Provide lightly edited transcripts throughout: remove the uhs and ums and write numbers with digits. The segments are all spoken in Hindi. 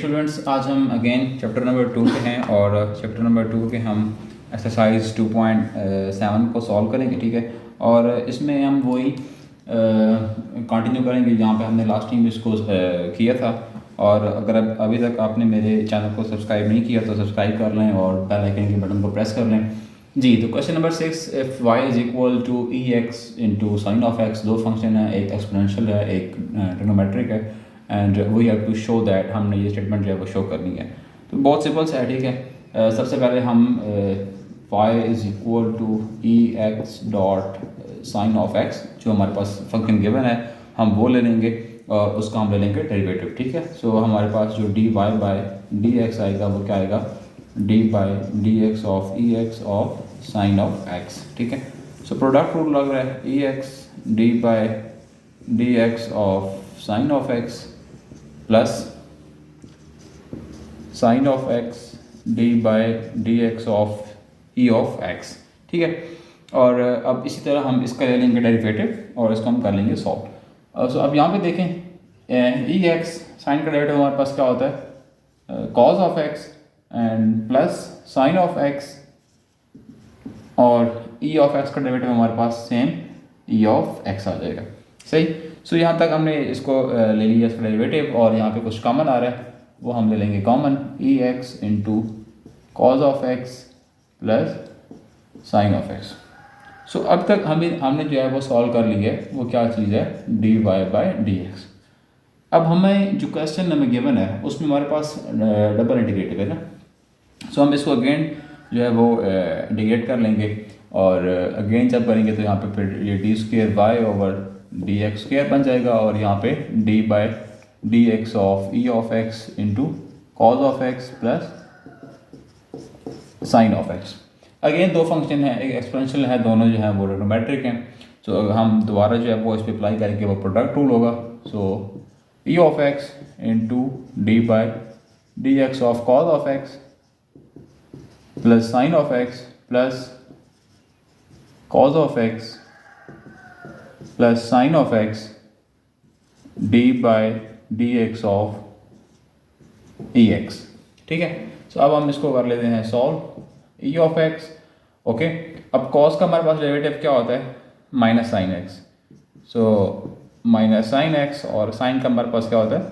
स्टूडेंट्स, आज हम अगेन चैप्टर नंबर 2 के हैं और चैप्टर नंबर 2 के हम एक्सरसाइज 2.7 को सॉल्व करेंगे। ठीक है, और इसमें हम वही कंटिन्यू करेंगे जहाँ पे हमने लास्ट टाइम इसको किया था। और अगर अभी तक आपने मेरे चैनल को सब्सक्राइब नहीं किया तो सब्सक्राइब कर लें और बेल आइकन के बटन को प्रेस कर लें। जी, तो question number 6, if y is equal to e x into sine of x, दो फंक्शन है, एक एक्सपोनेंशियल है एक ट्रिग्नोमेट्रिक है, and we have to show that, हमने ये स्टेटमेंट जो है वो शो करनी है। तो बहुत सिंपल सा है। ठीक है, सबसे पहले हम y is equal to e x dot sine of x, जो हमारे पास फंक्शन गिवन है हम वो ले लेंगे और उसका हम ले लेंगे डेरिवेटिव। ठीक है, सो हमारे पास जो D Y by D X आएगा वो क्या आएगा, D by D x of E X of sine of x. ठीक है, सो प्रोडक्ट रूल लग रहा है, E X D by D x of sine of x plus sine of X D by D x of E of x. ठीक है, और अब इसी तरह हम इसका ले लेंगे डेरिवेटिव और इसको हम कर लेंगे सॉल्व। सो अब यहाँ पे देखें, ई एक्स साइन का डेरिवेटिव हमारे पास क्या होता है, cause of x and plus sine of x, और ई ऑफ एक्स का डेरिवेटिव हमारे पास सेम ई ऑफ एक्स आ जाएगा। सही, सो यहाँ तक हमने इसको ले लिया इसका डेरिवेटिव, और यहाँ पे कुछ कॉमन आ रहा है वो हम ले लेंगे common, E x into cos of x plus sine of x. So अब तक हमने जो है वो सॉल्व कर लिया है, वो क्या चीज़ है, d Y by D x. अब हमें जो क्वेश्चन हमें गिवन है उसमें हमारे पास डबल इंटीग्रेटिव है ना, सो हम इसको अगेन जो है वो इंटीग्रेट कर लेंगे, और अगेन जब करेंगे तो यहाँ पे फिर ये d square Y over D x square बन जाएगा, और यहाँ पे d by D x of E of x into cos of x plus sine of x. Again दो फंक्शन है, एक एक्सपोनेंशियल है, दोनों जो है वो ट्रिग्नोमेट्रिक हैं। सो हम दोबारा जो है वो इस पर अप्लाई करेंगे, वो प्रोडक्ट रूल होगा। So E of x into D by D x of cos of x plus sine of x plus cos of x plus sine of X D by D x of E X. ठीक है, सो अब हम इसको कर लेते हैं solve, E of X. Okay, अब कॉस का हमारे पास डेरिवेटिव क्या होता है, minus sine X, so minus sine X, और साइन का हमारे पास क्या होता है,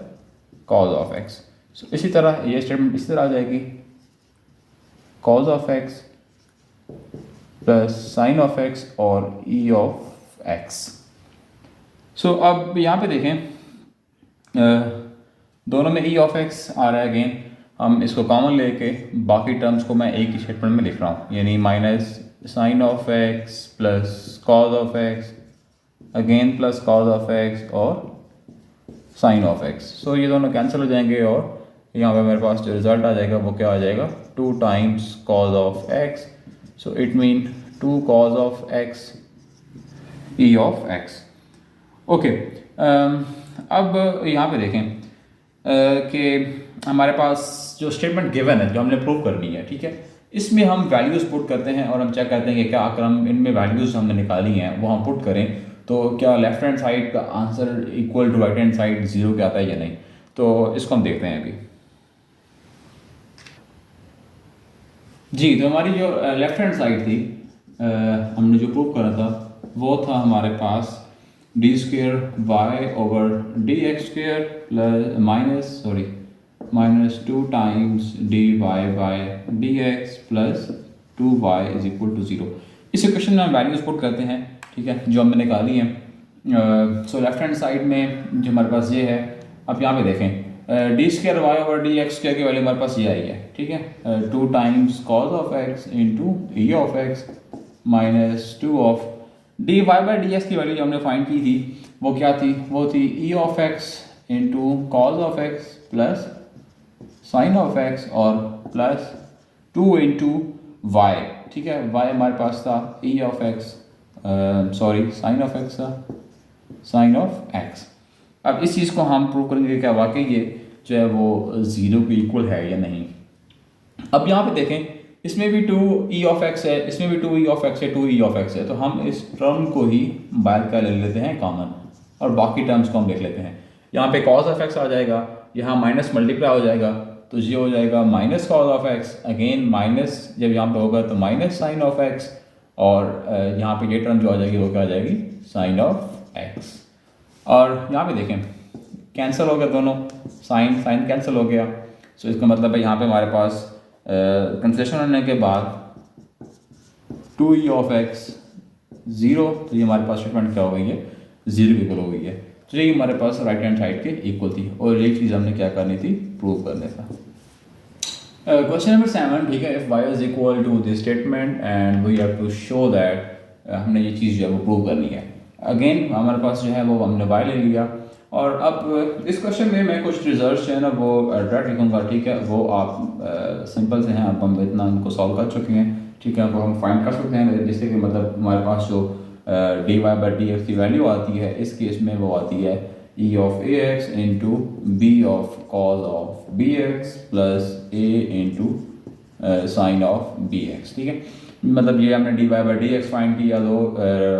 कॉज ऑफ एक्स। सो इसी तरह ये स्टेटमेंट इस तरह आ जाएगी, cause of x plus sine of x और ई ऑफ एक्स। सो अब यहाँ पे देखें, दोनों में ई ऑफ एक्स आ रहा है। अगेन हम इसको कॉमन लेके बाकी टर्म्स को मैं एक ही स्टेटमेंट में लिख रहा हूँ, यानी minus sine of x plus cos of x, again plus cos of x और साइन ऑफ एक्स। सो ये दोनों कैंसिल हो जाएंगे, और यहाँ पे मेरे पास जो रिजल्ट आ जाएगा वो क्या आ जाएगा, 2 times cos of x, so it mean 2 cause of x E of X. Okay, अब यहाँ पे देखें कि हमारे पास जो स्टेटमेंट गिवन है जो हमने प्रूव करनी है, ठीक है, इसमें हम वैल्यूज़ पुट करते हैं और हम चेक करते हैं कि क्या अगर हम इनमें वैल्यूज़ हमने निकाली हैं वो हम पुट करें तो क्या लेफ्ट हैंड साइड का answer equal to right hand side 0 के आता है या नहीं। तो इसको हम देखते हैं अभी। जी, तो हमारी जो लेफ्ट हैंड साइड थी, हमने जो प्रूव करा था वो था हमारे पास D square Y over D x square plus minus 2 times D Y by D X plus 2 Y is equal to 0। इस इक्वेशन में हम वैल्यूज पुट करते हैं, ठीक है, जो हमने निकाली हैं। सो लेफ्ट हैंड साइड में जो हमारे पास ये है, अब यहाँ पे देखें, d square Y over D x square की वैल्यू हमारे पास ये आई है। ठीक है, 2 times cos of x into e of x minus 2 of d Y by D x की वैल्यू जो हमने फाइंड की थी वो क्या थी, वो थी e of x into cos of x plus sine of x और प्लस 2 इंटू वाई। ठीक है, वाई हमारे पास था e of x, sine of x था, साइन ऑफ एक्स। अब इस चीज़ को हम प्रूव करेंगे क्या वाकई ये जो है वो 0 के इक्वल है या नहीं। अब यहाँ पे देखें, इसमें भी 2 ई ऑफ एक्स है, इसमें भी 2 ई ऑफ एक्स है, 2 ई ऑफ एक्स है, तो हम इस टर्म को ही बाहर का ले लेते हैं कॉमन, और बाकी टर्म्स को हम देख लेते हैं। यहाँ पे कॉज ऑफ एक्स आ जाएगा, यहाँ माइनस मल्टीप्लाई हो जाएगा, तो ये हो जाएगा minus cos of x, again minus जब यहाँ पे होगा तो माइनस साइन ऑफ एक्स, और यहाँ पे ये टर्म जो आ जाएगी वो क्या आ जाएगी, साइन ऑफ एक्स। और यहाँ पे देखें कैंसिल हो गया दोनों, साइन साइन कैंसिल हो गया। सो इसका मतलब है यहाँ पे हमारे पास कंसेशन होने के बाद 2e ऑफ एक्स 0, तो ये हमारे पास स्टेटमेंट क्या हो गई है, 0 इक्वल हो गई है। तो ये हमारे पास राइट हैंड साइड के इक्वल थी, और ये चीज़ हमने क्या करनी थी, प्रूव करने था। क्वेश्चन नंबर 7, ठीक है, if y is equal to this statement and we have to show that, हमने ये चीज़ जो है वो प्रूव करनी है। अगेन हमारे पास जो है वो हमने y ले लिया, और अब इस क्वेश्चन में मैं कुछ रिजल्ट्स जो है ना वो डायरेक्ट लिखूंगा, ठीक है, वो आप सिंपल से हैं, आप हम इतना उनको सॉल्व कर चुके हैं, ठीक है, वो हम फाइंड कर सकते हैं, जिससे कि मतलब हमारे पास जो dy बाई डी एक्स की वैल्यू आती है, इस केस में वो आती है e of a x into b of cos of b x plus a into sine of b x, ठीक है। मतलब ये हमने dy by D x find किया, तो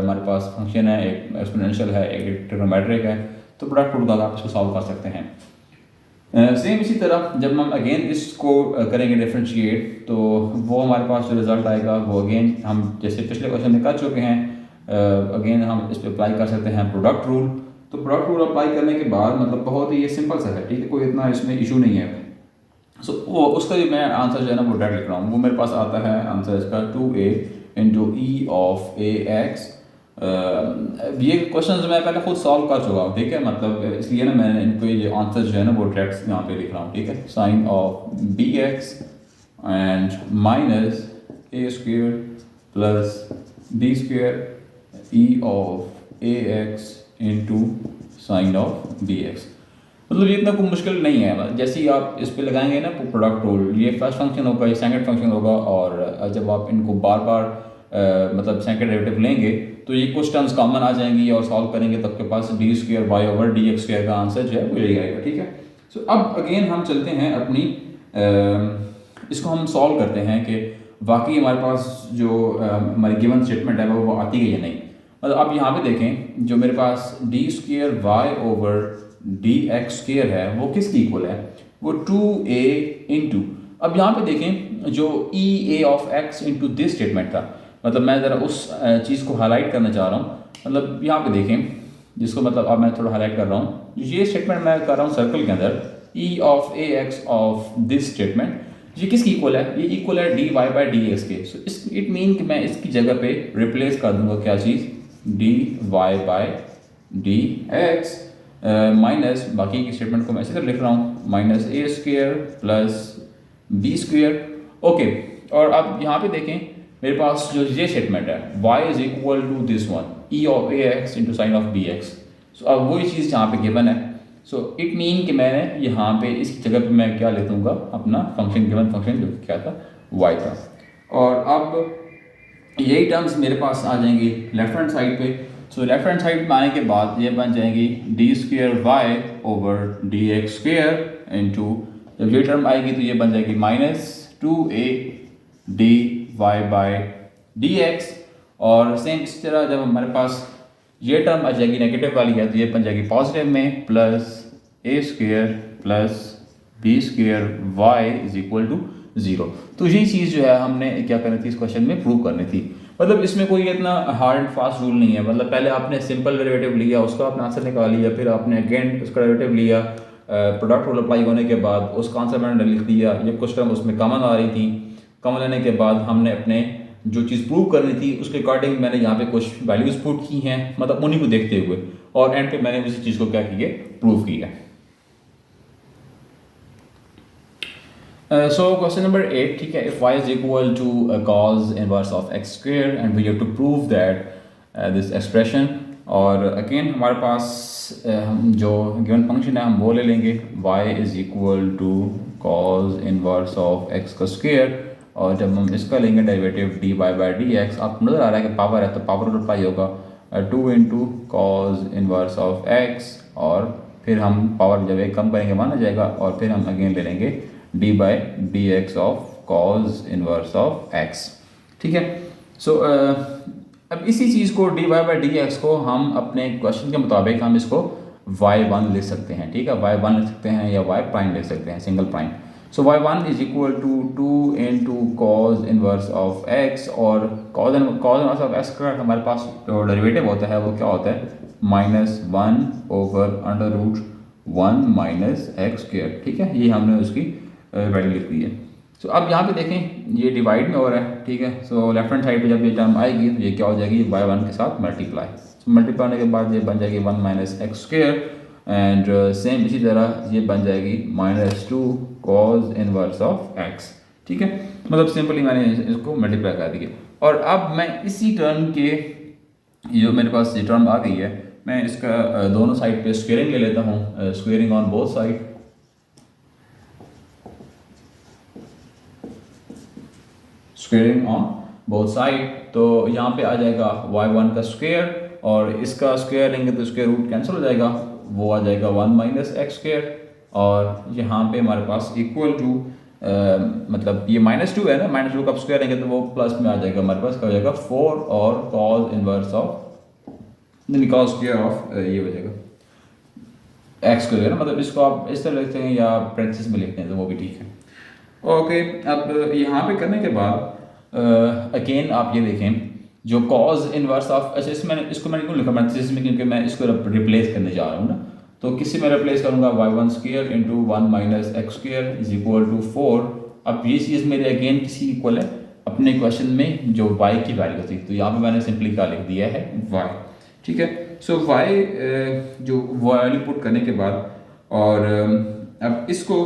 हमारे पास फंक्शन है, एक एक्सपोनेंशियल है, एक ट्रिग्नोमेट्रिक है, तो प्रोडक्ट रूल का आप इसको सॉल्व कर सकते हैं। सेम इसी तरह जब हम अगेन इसको करेंगे डिफरेंशिएट, तो वो हमारे पास जो रिजल्ट आएगा वो अगेन हम जैसे पिछले क्वेश्चन में कर चुके हैं, अगेन हम इस पर अप्लाई कर सकते हैं प्रोडक्ट रूल। तो प्रोडक्ट रूल अप्लाई करने के बाद मतलब बहुत ही ये सिंपल सा है, ठीक है, कोई इतना इसमें इशू नहीं है। सो वो उसका भी मैं आंसर जो है ना वो डायरेक्ट लिख रहा हूँ, वो मेरे पास आता है आंसर इसका 2a into e of a x. ये क्वेश्चन मैं पहले खुद सॉल्व कर चुका हूँ, ठीक है, मतलब इसलिए ना मैंने इनको ये आंसर जो है ना वो डायरेक्ट यहाँ पे लिख रहा हूँ, ठीक है, sine of b x and minus A square plus B square e of a x into sine of b x. मतलब ये इतना कोई मुश्किल नहीं है, जैसे ही आप इस पे लगाएंगे ना प्रोडक्ट रूल, ये फर्स्ट फंक्शन होगा, ये सेकंड फंक्शन होगा, और जब आप इनको बार बार मतलब सेकंड डेरिवेटिव लेंगे तो ये कुछ टर्म्स कॉमन आ जाएंगी, और सॉल्व करेंगे तो आपके पास D square Y over D X square का आंसर जो है वो यही आएगा, ठीक है। सो अब अगेन हम चलते हैं अपनी इसको हम सॉल्व करते हैं कि वाकई हमारे पास जो हमारी गिवन स्टेटमेंट है वो आती है या नहीं। मतलब आप यहाँ पे देखें जो मेरे पास D square Y over D X square है वो किसकी इक्वल है, वो 2a इंटू, अब यहाँ पे देखें जो E A of x into this statement था, मतलब मैं ज़रा उस चीज़ को हाईलाइट करना चाह रहा हूँ। मतलब यहाँ पे देखें जिसको मतलब अब मैं थोड़ा हाईलाइट कर रहा हूँ, ये स्टेटमेंट मैं कर रहा हूँ सर्कल के अंदर, e of a x of this statement, ये किसकी इक्वल है, ये इक्वल है d Y by D x के। सो इस इट मीन कि मैं इसकी जगह पे रिप्लेस कर दूंगा क्या चीज़, D Y by D X minus बाकी की स्टेटमेंट को मैं इसी तरह लिख रहा हूँ, माइनस ए square plus B square, okay. और अब यहाँ पे देखें मेरे पास जो ये स्टेटमेंट है y is equal to this one e of a x into sine of b x. So अब वही चीज़ यहाँ पे गिवन है, सो इट मीन कि मैंने यहाँ पे इसकी जगह पे मैं क्या ले दूँगा, अपना फंक्शन गिवन फंक्शन जो क्या था y था। और अब यही टर्म्स मेरे पास आ जाएंगी लेफ्ट हैंड साइड पे। सो लेफ्ट हैंड साइड में आने के बाद ये बन जाएंगी d square Y over D x square into, जब ये टर्म आएगी तो ये बन जाएगी minus 2a d Y by D x. और सेम इस तरह जब हमारे पास ये टर्म आ जाएगी नेगेटिव वाली है तो ये बन जाएगी पॉजिटिव में, plus a square plus B square y is equal to 0। तो यही चीज़ जो है हमने क्या करनी थी इस क्वेश्चन में प्रूव करनी थी। मतलब इसमें कोई इतना हार्ड एंड फास्ट रूल नहीं है, मतलब पहले आपने सिंपल डेरिवेटिव लिया, उसका आपने आंसर निकाल लिया, फिर आपने अगेन उसका डेरिवेटिव लिया, प्रोडक्ट रूल अप्लाई होने के बाद उसका आंसर मैंने लिख दिया, ये कुछ टर्म उसमें कॉमन आ रही थी, कॉमन लेने के बाद हमने अपने जो चीज़ प्रूव करनी थी उसके अकॉर्डिंग मैंने यहाँ पे कुछ वैल्यूज पुट की हैं, मतलब उन्हीं को देखते हुए, और एंड पे मैंने उसी चीज़ को क्या किया, प्रूव किया। So question number 8, ठीक है, if y is equal to a cos inverse of x square and we have to prove that this expression, और अगेन हमारे पास जो गिवन फंक्शन है हम वो ले लेंगे y is equal to cos inverse of x का स्क्वायर, और जब हम इसका लेंगे derivative d Y by D x, आपको नज़र आ रहा है कि पावर है तो पावर रूल अप्लाई होगा 2 into cos inverse of x, और फिर हम पावर जब एक कम करेंगे मान आ जाएगा, और फिर हम अगेन ले लेंगे d by D x of cos inverse of x, ठीक है। सो अब इसी चीज़ को d Y by D x को हम अपने क्वेश्चन के मुताबिक हम इसको y1 लिख सकते हैं, ठीक है, y1 लिख सकते हैं या y प्राइम लिख सकते हैं, single prime. So y1 is equal to 2 into cos inverse of x, और कॉज इनवर्स ऑफ x का हमारे पास जो डेरिवेटिव होता है वो क्या होता है, -1 over under root 1 minus x square, ठीक है, ये हमने उसकी वैल्यू लिख दी है। सो अब यहाँ पे देखें ये डिवाइड में हो रहा है, ठीक है, सो लेफ्ट हैंड साइड पे जब ये टर्म आएगी तो ये क्या हो जाएगी, y1 के साथ मल्टीप्लाई, सो मल्टीप्लाई होने के बाद ये बन जाएगी 1 minus x square, and same इसी तरह ये बन जाएगी -2 कॉज इनवर्स ऑफ x, ठीक है, मतलब सिंपली मैंने इसको मल्टीप्लाई कर दिया। और अब मैं इसी टर्म के जो मेरे पास ये टर्म आ गई है, मैं इसका दोनों साइड पे स्क्वेयरिंग ले लेता हूँ, squaring on both side, squaring on both side, तो यहाँ पे आ जाएगा y1 का स्क्वायर और इसका स्क्वायर लेंगे तो स्क्वायर रूट कैंसिल हो जाएगा, वो आ जाएगा 1 माइनस एक्स स्क्वायर, और यहाँ पे हमारे पास इक्वल टू मतलब ये -2 है ना, -2 का स्क्वायर लेंगे तो वो प्लस में आ जाएगा, हमारे पास क्या हो जाएगा 4 और cos inverse of cos square of ये हो जाएगा एक्स स्क्वायर ना, मतलब इसको आप इस तरह लिखते हैं या ब्रैकेट्स में लिखते हैं तो वो भी ठीक है। ओके, अब यहाँ पे करने के बाद अगेन आप ये देखें जो कॉज इनवर्स ऑफ, अच्छा इसको मैंने क्यों लिखा मैथ्स में, क्योंकि मैं इसको रिप्लेस करने जा रहा हूँ ना, तो किसी में रिप्लेस करूँगा y1 square into 1 minus x square is equal to 4। अब ये चीज़ मेरे अगेन किसी इक्वल है अपने क्वेश्चन में जो y की वैल्यू थी, तो यहाँ पे मैंने सिंपली क्या लिख दिया है y, ठीक है। सो y जो वैल्यू पुट करने के बाद, और अब इसको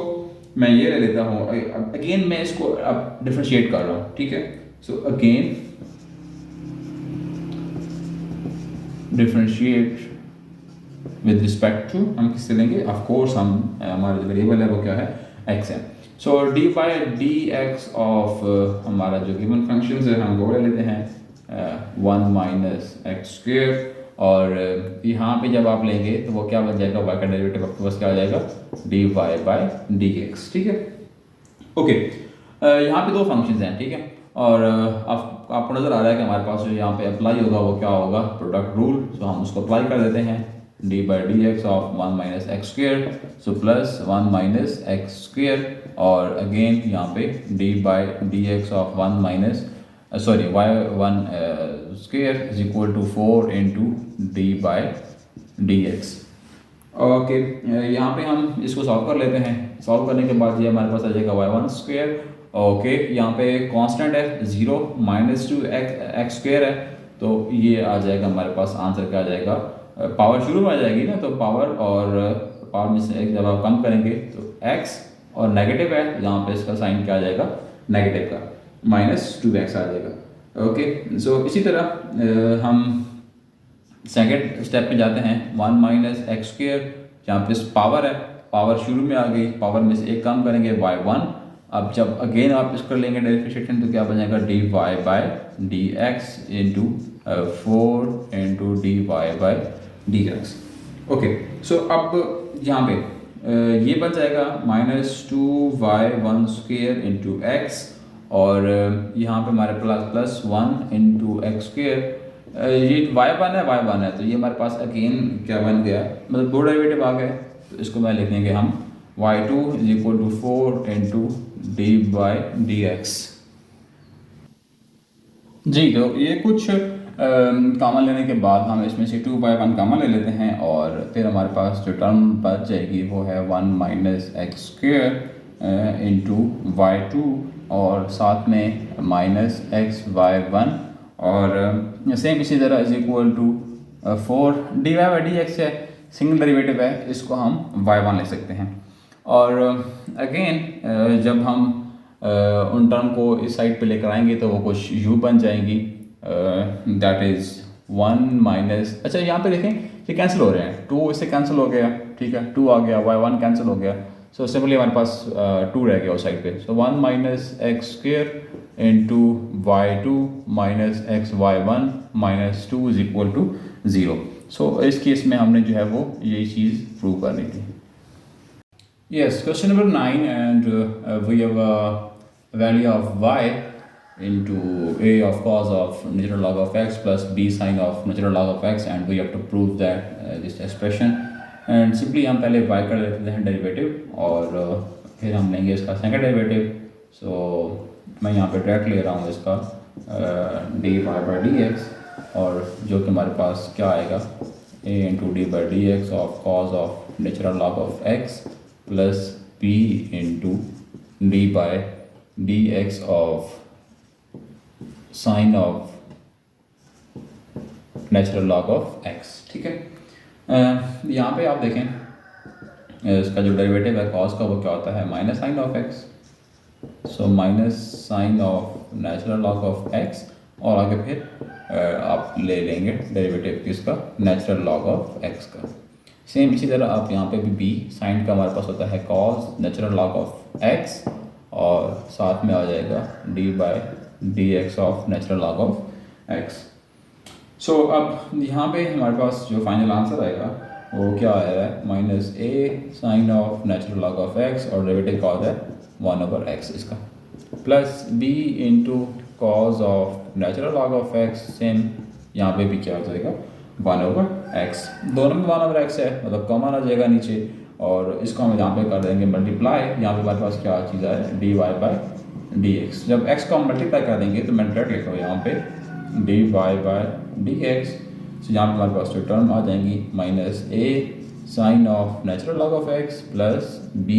मैं ये ले लेता हूँ, अगेन मैं इसको अब डिफरेंशिएट कर रहा हूँ, ठीक है। So again differentiate with respect to, हम किससे लेंगे, ऑफ कोर्स हम हमारा जो वेरिएबल है वो क्या है, x है। So d by D x of हमारा जो गिवन फंक्शंस है हम वो ले लेते हैं 1 माइनस एक्स स्क्वायर, और यहाँ पे जब आप लेंगे तो वो क्या बन जाएगा, y का डेरिवेटिव आपके पास क्या आ जाएगा, d Y by D x, ठीक है। ओके, यहाँ पे दो फंक्शंस हैं, ठीक है, और आपको नज़र आ रहा है कि हमारे पास जो यहाँ पे अप्लाई होगा वो क्या होगा, प्रोडक्ट रूल, सो हम उसको अप्लाई कर देते हैं, d by D x of 1 minus x square, so plus 1 minus x square, और अगेन यहाँ पे d by D x of 1 minus sorry y1 square is equal to 4 into D by D x. Okay, यहाँ पे हम इसको सॉल्व कर लेते हैं, सॉल्व करने के बाद ये हमारे पास आ जाएगा y1 स्क्वायर। ओके, यहाँ पे कांस्टेंट है 0 -2 एक्स स्क्वायर है, तो ये आ जाएगा हमारे पास आंसर क्या आ जाएगा, पावर शुरू में आ जाएगी ना, तो पावर और पावर में से एक जब आप कम करेंगे तो x, और नेगेटिव है यहाँ पे इसका साइन क्या आ जाएगा, नेगेटिव का -2x आ जाएगा। ओके, सो इसी तरह हम सेकेंड स्टेप पे जाते हैं, 1 माइनस एक्स स्क्वायर, जहाँ पे पावर है, पावर शुरू में आ गई, पावर में से एक कम करेंगे y1, अब जब अगेन आप इसको लेंगे डिफरेंशिएशन तो क्या बन जाएगा, d Y by D x into 4 into d Y by D x. Okay, so अब यहाँ पे ये बन जाएगा -2y1 स्क्वायर इंटू एक्स, और यहाँ पे हमारे प्लस 1 इंटू एक्स स्क्वायर, ये y1 है तो ये हमारे पास अगेन क्या बन गया, मतलब दो डेरिवेटिव आ गए, तो इसको मैं लिख देंगे हम y2 is equal to 4 into D by D x. जी, तो ये कुछ कॉमन लेने के बाद हम इसमें से 2/1 कॉमन ले लेते हैं, और फिर हमारे पास जो टर्म बच जाएगी वो है 1 minus x square into y2, और साथ में माइनस एक्स y1, और सेम इसी तरह is equal to 4 d Y by D x है, सिंगल डेरिवेटिव है, इसको हम y1 ले सकते हैं। और अगेन जब हम उन टर्म को इस साइड पे लेकर आएंगे तो वो कुछ u बन जाएंगी, दैट इज़ 1 माइनस, अच्छा यहाँ पे देखें ये कैंसिल हो रहे हैं, 2 इससे कैंसिल हो गया, ठीक है, 2 आ गया, y1 कैंसिल हो गया, सो सिंपली हमारे पास 2 रह गया उस साइड पे, so 1 minus x square into y2 minus x y1 minus 2 is equal to 0। So इस केस में हमने जो है वो यही चीज़ प्रूव करनी थी। Yes, question number 9, and we have value of y into a of cos of natural log of x plus b sin of natural log of x, and we have to prove that this expression and simply हम पहले y कर लेते हैं डेरिवेटिव और फिर हम लेंगे इसका सेकंड डेरिवेटिव। सो मैं यहाँ पे डायरेक्ट ले रहा हूँ इसका dy/dx, और जो कि हमारे पास क्या आएगा, a into d/dx of cos of natural log of x plus b into d/dx of sine of natural log of x। ठीक है, यहाँ पे आप देखें इसका जो डेरिवेटिव है कॉस का वो क्या होता है, minus sine of x। So minus sine of natural log of x, और आगे फिर आप ले लेंगे डेरिवेटिव किसका, नेचुरल लॉग ऑफ x का। सेम इसी तरह आप यहाँ पे भी b साइन का हमारे पास होता है cos natural log of x, और साथ में आ जाएगा d/dx of natural log of x। सो अब यहाँ पे हमारे पास जो फाइनल आंसर आएगा वो क्या आया है, minus a sine of natural log of x, और डेरिवेटिव का होता है 1/x इसका, plus b into cos of natural log of x, same यहाँ पे भी क्या हो जाएगा 1/x। दोनों में 1/x है, मतलब कॉमन आ जाएगा नीचे, और इसको हम यहाँ पे कर देंगे मल्टीप्लाई। यहाँ पे हमारे पास क्या चीज़ है, dy/dx। जब x को हम मल्टीप्लाई कर देंगे तो मैं डायरेक्ट लिखता हूँ यहाँ पे dy/dx। तो यहाँ पे हमारे पास जो टर्म आ जाएंगी minus a sine of natural log of x plus b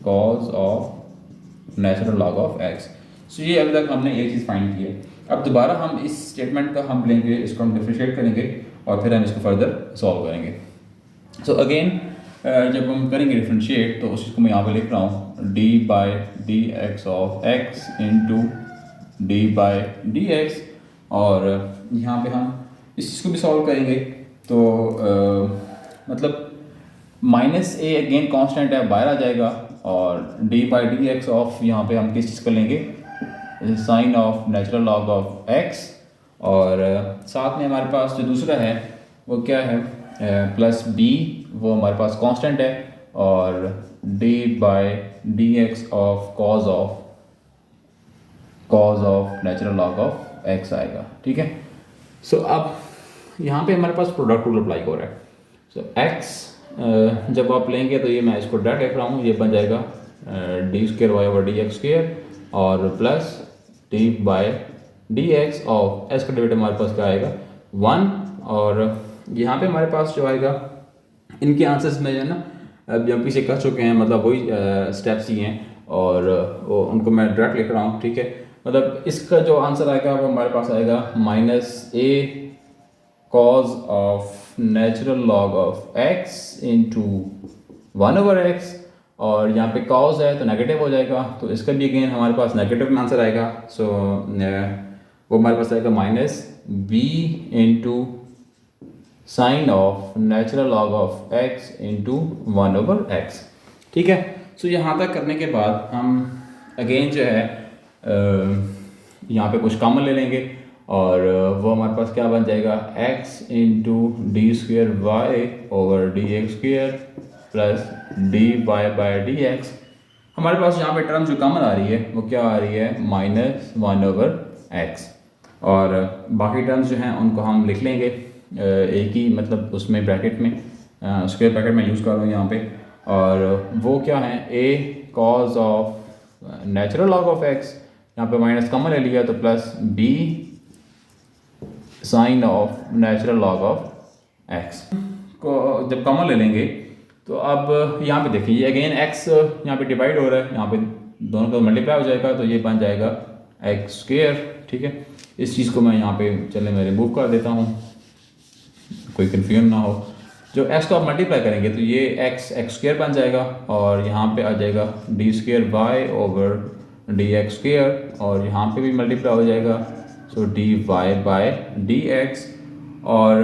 cos of natural log of x। So ये अभी तक हमने एक चीज़ फाइंड की है। अब दोबारा हम इस स्टेटमेंट का हम लेंगे, इसको हम डिफरेंशिएट करेंगे और फिर हम इसको फर्दर सॉल्व करेंगे। सो अगेन जब हम करेंगे डिफरेंशिएट तो उस चीज़ को मैं यहाँ पे लिख रहा हूँ d/dx of x into d/dx, और यहाँ पे हम इस चीज़ को भी सॉल्व करेंगे। तो मतलब माइनस a अगेन कांस्टेंट है, बाहर आ जाएगा, और d/dx ऑफ यहाँ पे हम किस चीज़ को लेंगे, sine of natural log of x, और साथ में हमारे पास जो दूसरा है वो क्या है, प्लस b, वो हमारे पास कांस्टेंट है, और d/dx of cos of natural log of x आएगा। ठीक है, सो अब यहाँ पे हमारे पास प्रोडक्ट रूल अप्लाई हो रहा है। सो x जब आप लेंगे तो ये मैं इसको डायरेक्ट लिख रहा हूँ, ये बन जाएगा d²y/dx², और प्लस d/dx ऑफ s का डेरिवेटिव हमारे पास क्या आएगा 1, और यहाँ पे हमारे पास जो आएगा, इनके आंसर्स में जो है ना अब हम पीछे कर चुके हैं, मतलब वही स्टेप्स ही हैं, और वो उनको मैं डायरेक्ट लिख रहा हूँ। ठीक है, मतलब इसका जो आंसर आएगा वो हमारे पास आएगा minus a cos of natural log of x into 1/x, और यहाँ पे कॉज है तो नेगेटिव हो जाएगा, तो इसका भी अगेन हमारे पास नेगेटिव में आंसर आएगा। सो वो हमारे पास आएगा minus b into sine of natural log of x into 1/x। ठीक है, सो यहाँ तक करने के बाद हम अगेन जो है यहाँ पे कुछ कॉमन ले लेंगे, और वो हमारे पास क्या बन जाएगा, x into d²y/dx² plus dy/dx। हमारे पास यहाँ पे टर्म जो कॉमन आ रही है वो क्या आ रही है, माइनस 1/x, और बाकी टर्म्स जो हैं उनको हम लिख लेंगे एक ही, मतलब उसमें ब्रैकेट में, स्क्वायर ब्रैकेट में यूज़ कर रहा हूँ यहाँ पे, और वो क्या है, a cos of natural log of x, यहाँ पे माइनस कॉमन ले लिया तो plus b sine of natural log of x को जब कॉमन ले लेंगे तो अब यहाँ पे देखिए ये अगेन x यहाँ पे डिवाइड हो रहा है, यहाँ पे दोनों का मल्टीप्लाई हो जाएगा, तो ये बन जाएगा x²। ठीक है, इस चीज़ को मैं यहाँ पे चले मैं रिमूव कर देता हूँ, कोई कन्फ्यूजन ना हो। जो x को आप मल्टीप्लाई करेंगे तो ये x² बन जाएगा, और यहाँ पे आ जाएगा d²y/dx², और यहाँ पे भी मल्टीप्लाई हो जाएगा, सो dy/dx। और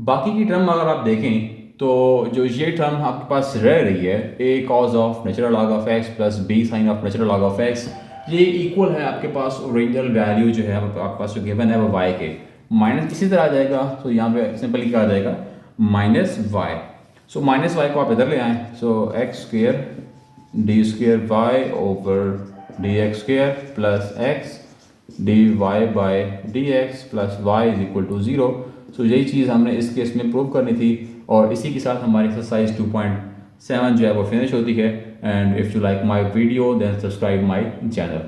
बाकी की टर्म अगर आप देखें तो जो ये टर्म आपके पास रह रही है, a cos of natural log of x plus b sine of natural log of x, ये इक्वल है आपके पास ओरिजिनल वैल्यू जो है आपके पास जो गिवन है वो y के, माइनस इसी तरह आ जाएगा, तो यहाँ पे सिंपली क्या आ जाएगा minus y। So minus y को आप इधर ले आएँ, so x² d²y/dx² plus x dy/dx plus y is equal to 0। So यही चीज़ हमने इस केस में प्रूव करनी थी, और इसी के साथ हमारी एक्सरसाइज 2.7 जो है वो फिनिश होती है। And if you like my video then subscribe my channel.